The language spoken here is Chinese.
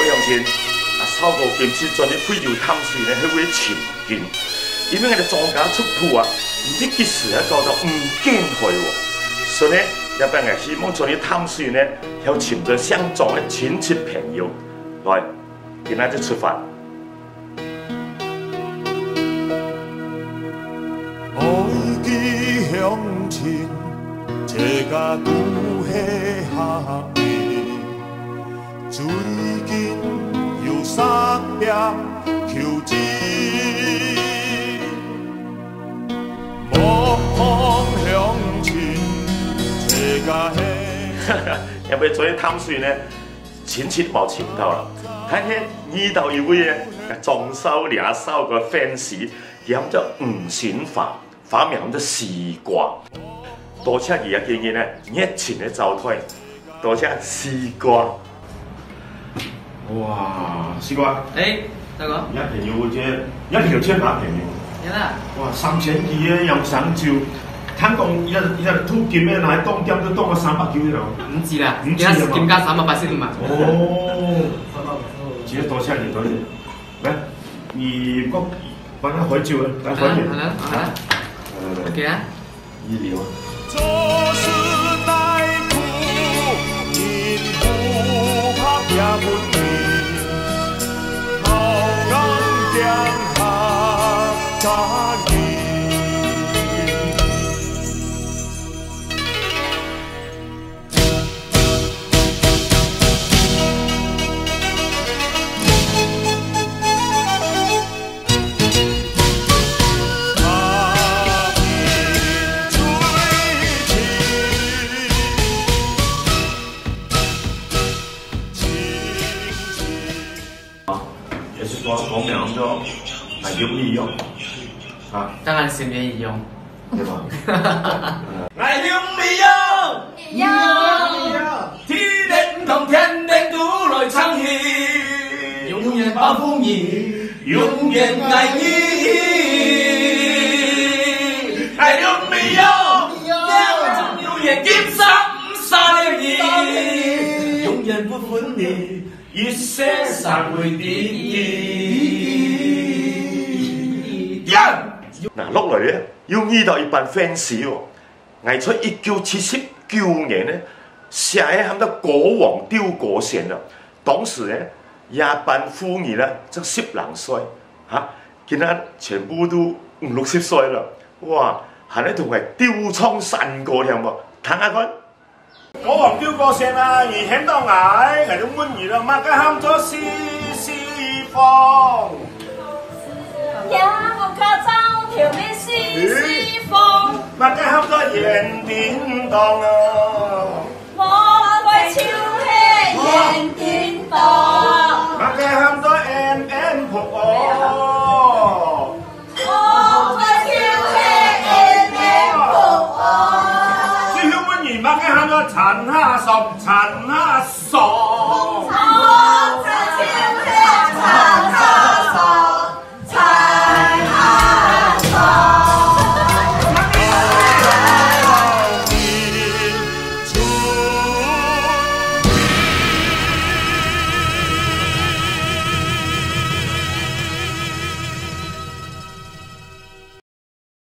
乡亲，扫过今次全日废料探水呢，迄位情景，因为那个庄家出铺啊，你即时啊搞到唔见害喎，所以呢，一班人希望全日探水呢，要寻着相撞的亲戚朋友来，今仔就出发。爱记乡亲，这甲拄迄下面，最近又三遍求知，莫讲乡亲，这甲迄。要不昨天探水呢，亲戚冇请到了，睇睇遇到一位呢，中手俩手个 fans， 叫做吴新华。发明咗絲瓜，多謝佢嘅建議咧，熱情嘅招推，多謝絲瓜。哇，絲瓜！哎，大哥，一條有隻，一條千把平有啦。哇，3000幾嘅用上照，聽講一突劍咧，喺當店都當咗300幾咯。唔止啦，而家劍價380嘛。哦，只多謝你多謝。嚟，你個幫我海照啊，來海照。好啦。OK 啊，醫療啊。做事乃苦，因不怕也不迷，好人定下家己。我名咗係要利用啊，當然是免利用，對吧？愛用利用，天地唔同，天地都來參與，永遠保護你，永遠愛你。愛用利用，永遠兼殺了你，永遠不分離。一世上會第一。嗱，落嚟咧要遇到一班 fans 喎，藝出1979年咧，寫喺喊得國王丟國線啦。當時咧，一班婦兒咧則10零歲嚇，見下全部都50、60歲啦，哇！係咧同係丟倉散過添喎，睇下佢。國王丟過線啊，而顯到矮種滿意啦，乜嘅喊咗西方。呀，我靠走條咩西方？乜嘅喊咗延點檔啊？我會超氣延點檔。乜嘅喊咗 M 仆哦？我會超氣 M 仆哦。最後滿意乜嘅喊咗陳下傻，陳下傻。